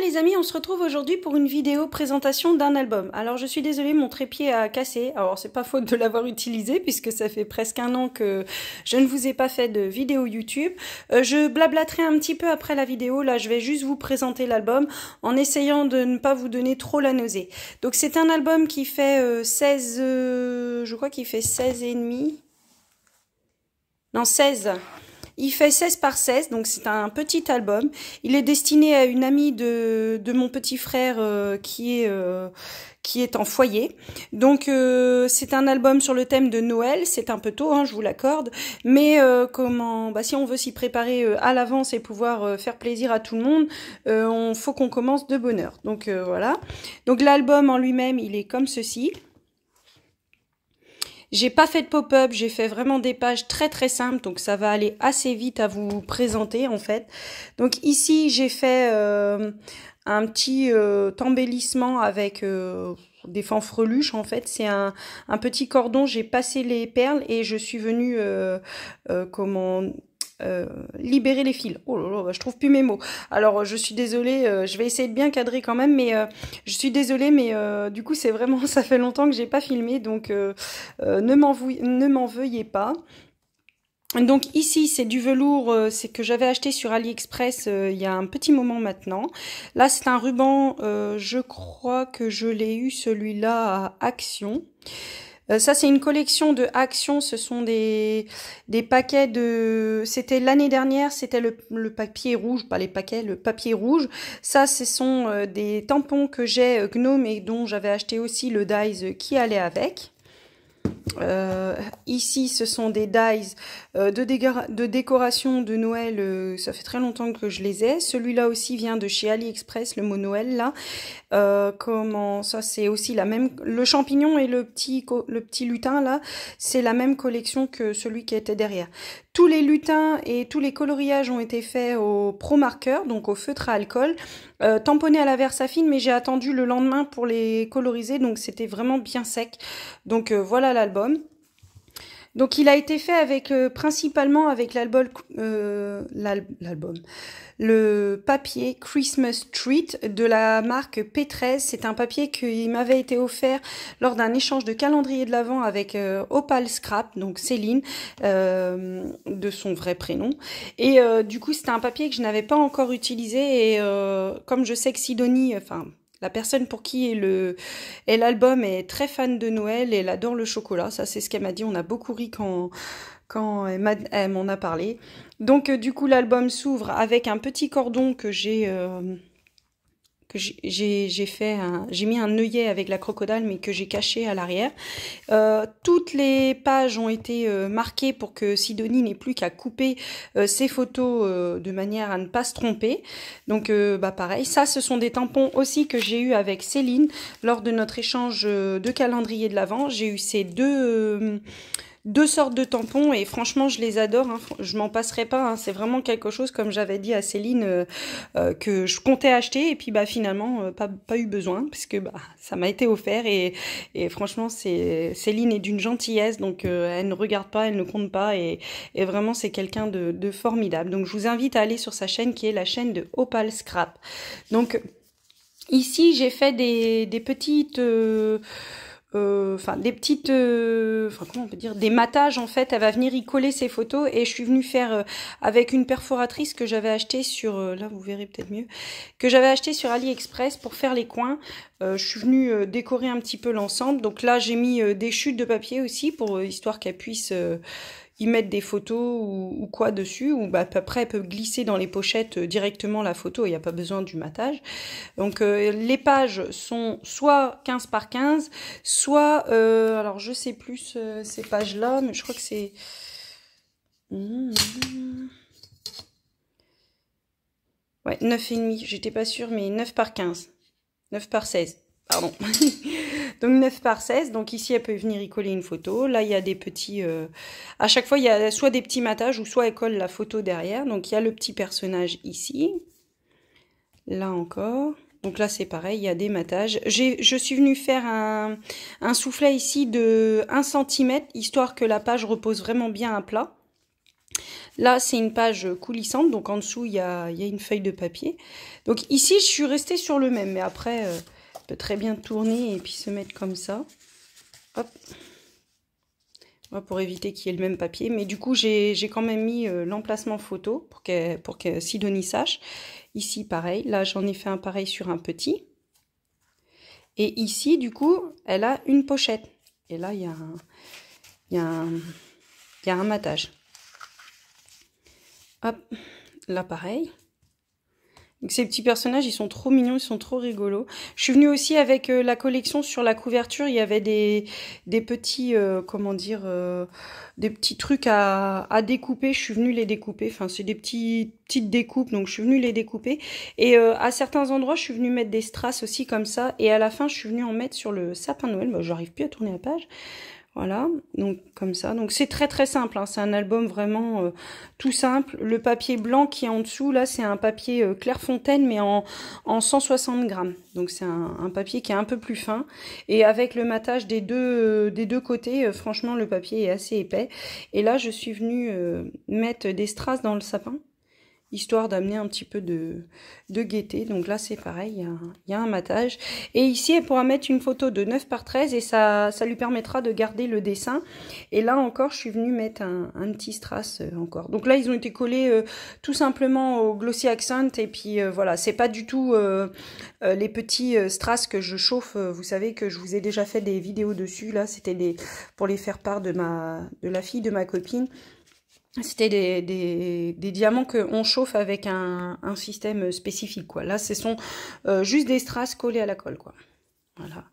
les amis, on se retrouve aujourd'hui pour une vidéo présentation d'un album. Alors je suis désolée, mon trépied a cassé. Alors c'est pas faute de l'avoir utilisé puisque ça fait presque un an que je ne vous ai pas fait de vidéo YouTube. Je blablaterai un petit peu après la vidéo. Là je vais juste vous présenter l'album en essayant de ne pas vous donner trop la nausée. Donc c'est un album qui fait 16... je crois qu'il fait 16 et demi. Non 16. Il fait 16 par 16, donc c'est un petit album. Il est destiné à une amie de mon petit frère qui est en foyer. Donc c'est un album sur le thème de Noël. C'est un peu tôt, hein, je vous l'accorde. Mais si on veut s'y préparer à l'avance et pouvoir faire plaisir à tout le monde, faut qu'on commence de bonne heure. Donc voilà. Donc l'album en lui-même, il est comme ceci. J'ai pas fait de pop-up, j'ai fait vraiment des pages très très simples, donc ça va aller assez vite à vous présenter en fait. Donc ici j'ai fait un petit embellissement avec des fanfreluches en fait. C'est un petit cordon, j'ai passé les perles et je suis venue libérer les fils. Oh là là, je trouve plus mes mots. Alors je suis désolée, je vais essayer de bien cadrer quand même, mais je suis désolée, mais du coup c'est vraiment, ça fait longtemps que j'ai pas filmé, donc ne m'en veuillez pas. Donc ici c'est du velours, c'est que j'avais acheté sur AliExpress il y a un petit moment maintenant. Là c'est un ruban, je crois que je l'ai eu celui-là à Action. Ça c'est une collection de Action, ce sont des paquets de... C'était l'année dernière, c'était le papier rouge, pas les paquets, le papier rouge. Ça ce sont des tampons que j'ai Gnome et dont j'avais acheté aussi le dies qui allait avec. Ici ce sont des dies de décoration de Noël, ça fait très longtemps que je les ai. Celui-là aussi vient de chez AliExpress, le mot Noël là. Comment ça, c'est aussi la même, le champignon et le petit lutin là, c'est la même collection que celui qui était derrière. Tous les lutins et tous les coloriages ont été faits au Pro Marker, donc au feutre à alcool, tamponnés à la Versafine, mais j'ai attendu le lendemain pour les coloriser, donc c'était vraiment bien sec. Donc voilà l'album. Donc il a été fait avec principalement avec le papier Christmas Treat de la marque P13. C'est un papier qui m'avait été offert lors d'un échange de calendrier de l'Avent avec Opal Scrap, donc Céline, de son vrai prénom. Et du coup c'était un papier que je n'avais pas encore utilisé et comme je sais que Sidonie, la personne pour qui est l'album est très fan de Noël et elle adore le chocolat. Ça, c'est ce qu'elle m'a dit. On a beaucoup ri quand elle m'en a parlé. Donc, du coup, l'album s'ouvre avec un petit cordon que j'ai mis un œillet avec la crocodile, mais que j'ai caché à l'arrière. Toutes les pages ont été marquées pour que Sidonie n'ait plus qu'à couper ses photos de manière à ne pas se tromper. Donc pareil, ça ce sont des tampons aussi que j'ai eu avec Céline lors de notre échange de calendrier de l'Avent. J'ai eu ces deux sortes de tampons et franchement je les adore, hein. Je m'en passerai pas, hein. C'est vraiment quelque chose, comme j'avais dit à Céline, que je comptais acheter et puis finalement pas eu besoin puisque ça m'a été offert et franchement Céline est d'une gentillesse, donc elle ne regarde pas, elle ne compte pas et vraiment c'est quelqu'un de formidable. Donc je vous invite à aller sur sa chaîne qui est la chaîne de Opal Scrap. Donc ici j'ai fait des petites... comment on peut dire, des matages en fait. Elle va venir y coller ses photos et je suis venue faire avec une perforatrice que j'avais acheté sur, là vous verrez peut-être mieux, que j'avais acheté sur AliExpress pour faire les coins. Je suis venue décorer un petit peu l'ensemble. Donc là j'ai mis des chutes de papier aussi pour histoire qu'elle puisse y mettre des photos ou quoi dessus, ou après elle peut glisser dans les pochettes directement la photo, il n'y a pas besoin du matage. Donc les pages sont soit 15 par 15, soit, alors je sais plus ces pages-là, mais je crois que c'est... Ouais, 9,5, j'étais pas sûre, mais 9 par 15, 9 par 16, pardon. Donc 9 par 16, donc ici elle peut venir y coller une photo. Là il y a des petits... à chaque fois il y a soit des petits matages ou soit elle colle la photo derrière. Donc il y a le petit personnage ici. Là encore. Donc là c'est pareil, il y a des matages. Je suis venue faire un soufflet ici de 1 cm, histoire que la page repose vraiment bien à plat. Là, c'est une page coulissante, donc en dessous, il y a une feuille de papier. Donc ici, je suis restée sur le même, mais après, on peut très bien tourner et puis se mettre comme ça. Hop. Pour éviter qu'il y ait le même papier. Mais du coup, j'ai quand même mis l'emplacement photo pour que Sidonie sache. Ici, pareil. Là, j'en ai fait un pareil sur un petit. Et ici, du coup, elle a une pochette. Et là, il y a un matage. Hop, là pareil. Donc ces petits personnages, ils sont trop mignons, ils sont trop rigolos. Je suis venue aussi avec la collection sur la couverture. Il y avait des petits, comment dire, des petits trucs à découper. Je suis venue les découper. Enfin, c'est des petites découpes, donc je suis venue les découper. Et à certains endroits, je suis venue mettre des strass aussi comme ça. Et à la fin, je suis venue en mettre sur le sapin de Noël. Bah, j'arrive plus à tourner la page. Voilà, donc comme ça. Donc c'est très très simple, hein. C'est un album vraiment tout simple. Le papier blanc qui est en dessous, là, c'est un papier Clairefontaine, mais en 160 grammes. Donc c'est un papier qui est un peu plus fin. Et avec le matage des deux côtés, franchement, le papier est assez épais. Et là, je suis venue mettre des strass dans le sapin, histoire d'amener un petit peu de gaieté. Donc là, c'est pareil, il y a un matage. Et ici, elle pourra mettre une photo de 9 par 13 et ça lui permettra de garder le dessin. Et là encore, je suis venue mettre un petit strass encore. Donc là, ils ont été collés tout simplement au Glossy Accent. Et puis voilà, c'est pas du tout les petits strass que je chauffe. Vous savez que je vous ai déjà fait des vidéos dessus. Là, c'était pour les faire part de la fille de ma copine. C'était des diamants qu'on chauffe avec un système spécifique, quoi. Là, ce sont juste des strass collés à la colle, quoi. Voilà.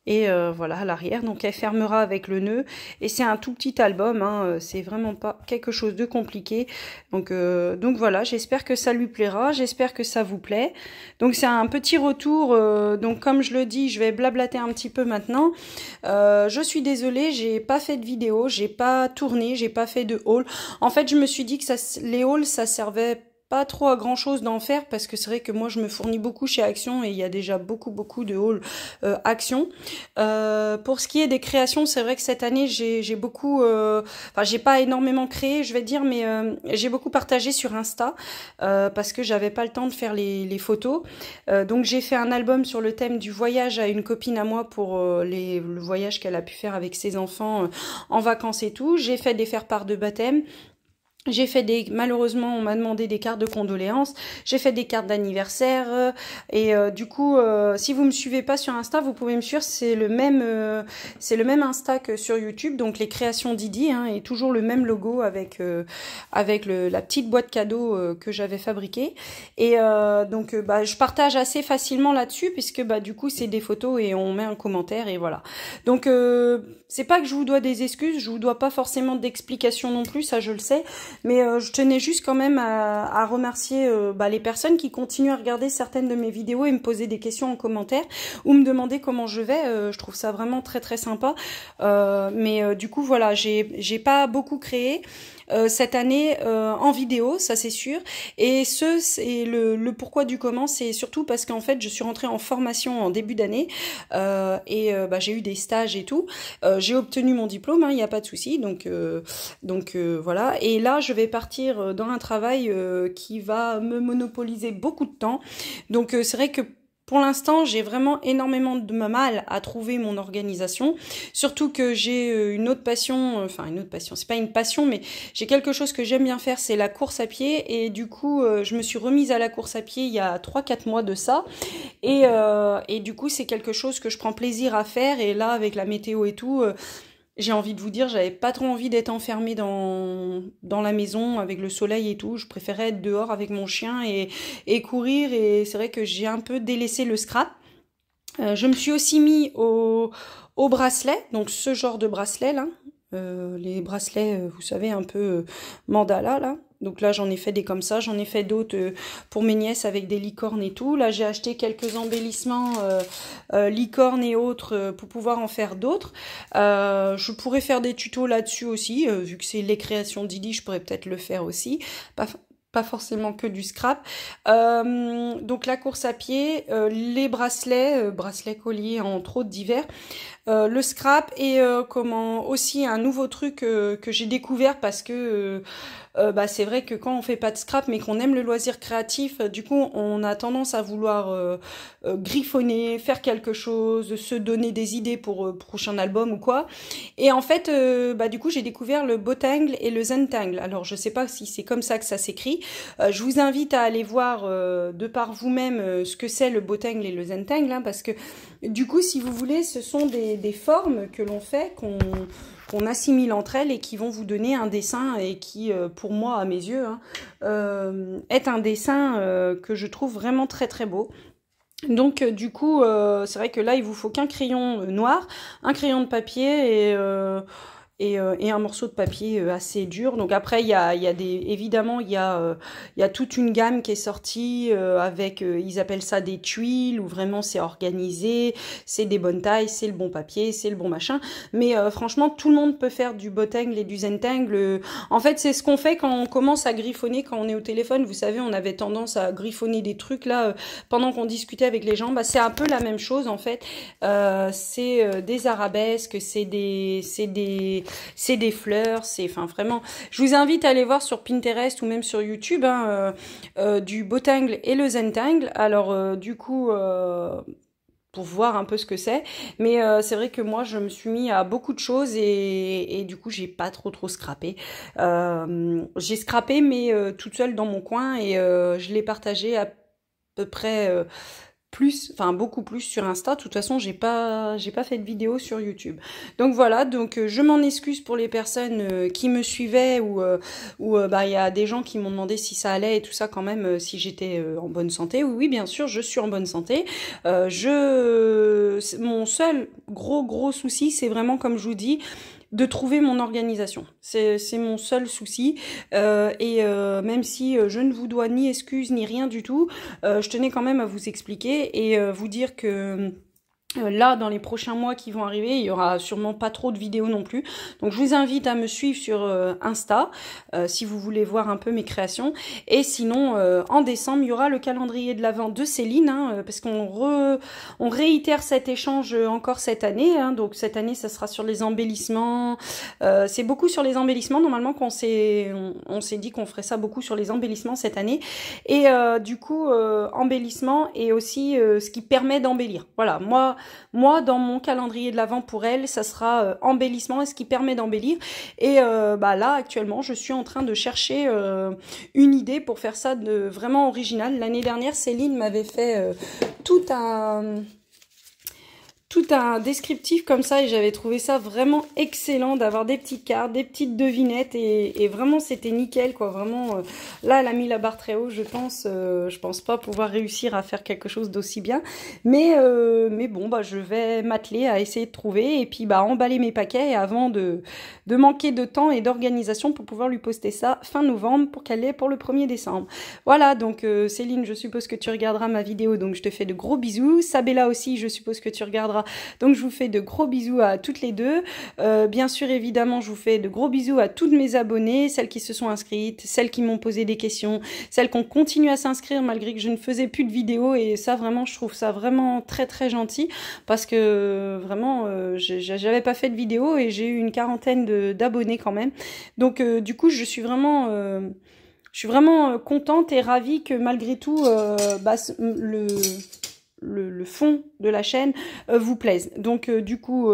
Et voilà, à l'arrière, donc elle fermera avec le nœud. Et c'est un tout petit album, hein, c'est vraiment pas quelque chose de compliqué. Donc voilà, j'espère que ça lui plaira, j'espère que ça vous plaît. Donc c'est un petit retour, donc comme je le dis, je vais blablater un petit peu maintenant. Je suis désolée, j'ai pas fait de vidéo, j'ai pas tourné, j'ai pas fait de haul. En fait, je me suis dit que les hauls, ça servait pas trop à grand chose d'en faire parce que c'est vrai que moi je me fournis beaucoup chez Action et il y a déjà beaucoup de hauls Action. Pour ce qui est des créations, c'est vrai que cette année j'ai beaucoup, enfin j'ai pas énormément créé, je vais dire, mais j'ai beaucoup partagé sur Insta parce que j'avais pas le temps de faire les photos. Donc j'ai fait un album sur le thème du voyage à une copine à moi pour le voyage qu'elle a pu faire avec ses enfants en vacances et tout. J'ai fait des faire-part de baptême. J'ai fait malheureusement, on m'a demandé des cartes de condoléances. J'ai fait des cartes d'anniversaire. Et du coup, si vous me suivez pas sur Insta, vous pouvez me suivre. C'est le même Insta que sur YouTube. Donc les créations Didi, hein, et toujours le même logo avec la petite boîte cadeau que j'avais fabriquée. Et donc, je partage assez facilement là-dessus puisque du coup c'est des photos et on met un commentaire et voilà. Donc c'est pas que je vous dois des excuses, je vous dois pas forcément d'explications non plus, ça je le sais. Mais je tenais juste quand même à remercier les personnes qui continuent à regarder certaines de mes vidéos et me poser des questions en commentaire ou me demander comment je vais. Je trouve ça vraiment très très sympa. Mais du coup voilà, j'ai pas beaucoup créé cette année en vidéo, ça c'est sûr. Et c'est le pourquoi du comment, c'est surtout parce qu'en fait je suis rentrée en formation en début d'année et j'ai eu des stages et tout. J'ai obtenu mon diplôme, il n'y a pas de souci. Donc voilà. Et là je vais partir dans un travail qui va me monopoliser beaucoup de temps. Donc c'est vrai que pour l'instant, j'ai vraiment énormément de mal à trouver mon organisation, surtout que j'ai une autre passion, enfin une autre passion, c'est pas une passion, mais j'ai quelque chose que j'aime bien faire, c'est la course à pied, et du coup, je me suis remise à la course à pied il y a 3-4 mois de ça, et du coup, c'est quelque chose que je prends plaisir à faire, et là, avec la météo et tout, j'ai envie de vous dire, j'avais pas trop envie d'être enfermée dans la maison avec le soleil et tout. Je préférais être dehors avec mon chien et courir. Et c'est vrai que j'ai un peu délaissé le scrap. Je me suis aussi mis au bracelet, donc ce genre de bracelet là. Les bracelets, vous savez, un peu mandala là. Donc là, j'en ai fait des comme ça. J'en ai fait d'autres pour mes nièces avec des licornes et tout. Là, j'ai acheté quelques embellissements licornes et autres pour pouvoir en faire d'autres. Je pourrais faire des tutos là-dessus aussi. Vu que c'est les créations Didi, je pourrais peut-être le faire aussi. pas forcément que du scrap. Donc la course à pied, les bracelets colliers entre autres divers, le scrap et comment aussi un nouveau truc que j'ai découvert parce que bah c'est vrai que quand on fait pas de scrap mais qu'on aime le loisir créatif, du coup on a tendance à vouloir griffonner, faire quelque chose, se donner des idées pour prochain album ou quoi. Et en fait, bah du coup j'ai découvert le Bottangle et le Zentangle. Alors je sais pas si c'est comme ça que ça s'écrit. Je vous invite à aller voir de par vous-même ce que c'est le Bottangle et le Zentangle, hein, parce que du coup si vous voulez ce sont des formes que l'on fait, qu'on assimile entre elles et qui vont vous donner un dessin et qui, pour moi, à mes yeux, hein, est un dessin que je trouve vraiment très très beau. Donc du coup, c'est vrai que là, il vous faut qu'un crayon noir, un crayon de papier et un morceau de papier assez dur. Donc après, il y a évidemment, il y a toute une gamme qui est sortie avec, ils appellent ça des tuiles, où vraiment c'est organisé, c'est des bonnes tailles, c'est le bon papier, c'est le bon machin. Mais franchement, tout le monde peut faire du Bottangle et du Zentangle. En fait, c'est ce qu'on fait quand on commence à griffonner, quand on est au téléphone. Vous savez, on avait tendance à griffonner des trucs là pendant qu'on discutait avec les gens. Bah, c'est un peu la même chose en fait. C'est des arabesques, c'est des fleurs, c'est enfin vraiment. Je vous invite à aller voir sur Pinterest ou même sur YouTube hein, du Bottangle et le Zentangle. Alors du coup pour voir un peu ce que c'est, mais c'est vrai que moi je me suis mis à beaucoup de choses et du coup j'ai pas trop scrappé. J'ai scrappé mais toute seule dans mon coin et je l'ai partagé à peu près beaucoup plus sur Insta. De toute façon, j'ai pas fait de vidéo sur YouTube. Donc voilà, donc je m'en excuse pour les personnes qui me suivaient ou bah il y a des gens qui m'ont demandé si ça allait et tout ça quand même, si j'étais en bonne santé. Oui, bien sûr, je suis en bonne santé. Mon seul gros souci, c'est vraiment comme je vous dis, de trouver mon organisation. C'est mon seul souci. Même si je ne vous dois ni excuses ni rien du tout, je tenais quand même à vous expliquer et vous dire que là, dans les prochains mois qui vont arriver, il y aura sûrement pas trop de vidéos non plus. Donc, je vous invite à me suivre sur Insta, si vous voulez voir un peu mes créations. Et sinon, en décembre, il y aura le calendrier de l'Avent de Céline, hein, parce qu'on réitère cet échange encore cette année. Hein, donc, cette année, ça sera sur les embellissements. C'est beaucoup sur les embellissements. Normalement, on s'est dit qu'on ferait ça beaucoup sur les embellissements cette année. Et du coup, embellissement et aussi ce qui permet d'embellir. Voilà, moi, dans mon calendrier de l'Avent pour elle, ça sera embellissement et ce qui permet d'embellir. Et bah là, actuellement, je suis en train de chercher une idée pour faire ça de vraiment original. L'année dernière, Céline m'avait fait tout un descriptif comme ça et j'avais trouvé ça vraiment excellent d'avoir des petites cartes, des petites devinettes et vraiment c'était nickel quoi, vraiment là elle a mis la barre très haut, je pense pas pouvoir réussir à faire quelque chose d'aussi bien mais bon bah je vais m'atteler à essayer de trouver et puis bah emballer mes paquets avant de manquer de temps et d'organisation pour pouvoir lui poster ça fin novembre pour qu'elle l'ait pour le 1er décembre. Voilà donc Céline, je suppose que tu regarderas ma vidéo donc je te fais de gros bisous. Sabella aussi, je suppose que tu regarderas. Donc je vous fais de gros bisous à toutes les deux. Bien sûr, évidemment, je vous fais de gros bisous à toutes mes abonnées, celles qui se sont inscrites, celles qui m'ont posé des questions, celles qui ont continué à s'inscrire malgré que je ne faisais plus de vidéos. Et ça, vraiment, je trouve ça vraiment très gentil parce que vraiment, j'avais pas fait de vidéo et j'ai eu une quarantaine d'abonnés quand même. Donc du coup, je suis vraiment contente et ravie que malgré tout, bah, le fond de la chaîne vous plaise. Donc du coup,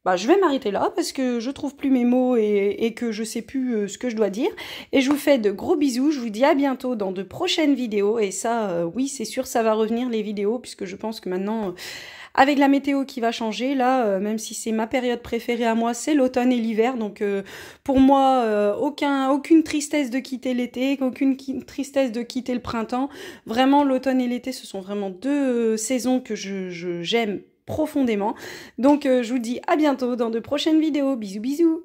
bah, je vais m'arrêter là parce que je trouve plus mes mots et que je sais plus ce que je dois dire. Et je vous fais de gros bisous. Je vous dis à bientôt dans de prochaines vidéos. Et ça, oui, c'est sûr, ça va revenir les vidéos puisque je pense que maintenant... avec la météo qui va changer, là, même si c'est ma période préférée à moi, c'est l'automne et l'hiver. Donc pour moi, aucune tristesse de quitter l'été, aucune tristesse de quitter le printemps. Vraiment, l'automne et l'été, ce sont vraiment deux saisons que j'aime profondément. Donc je vous dis à bientôt dans de prochaines vidéos. Bisous bisous.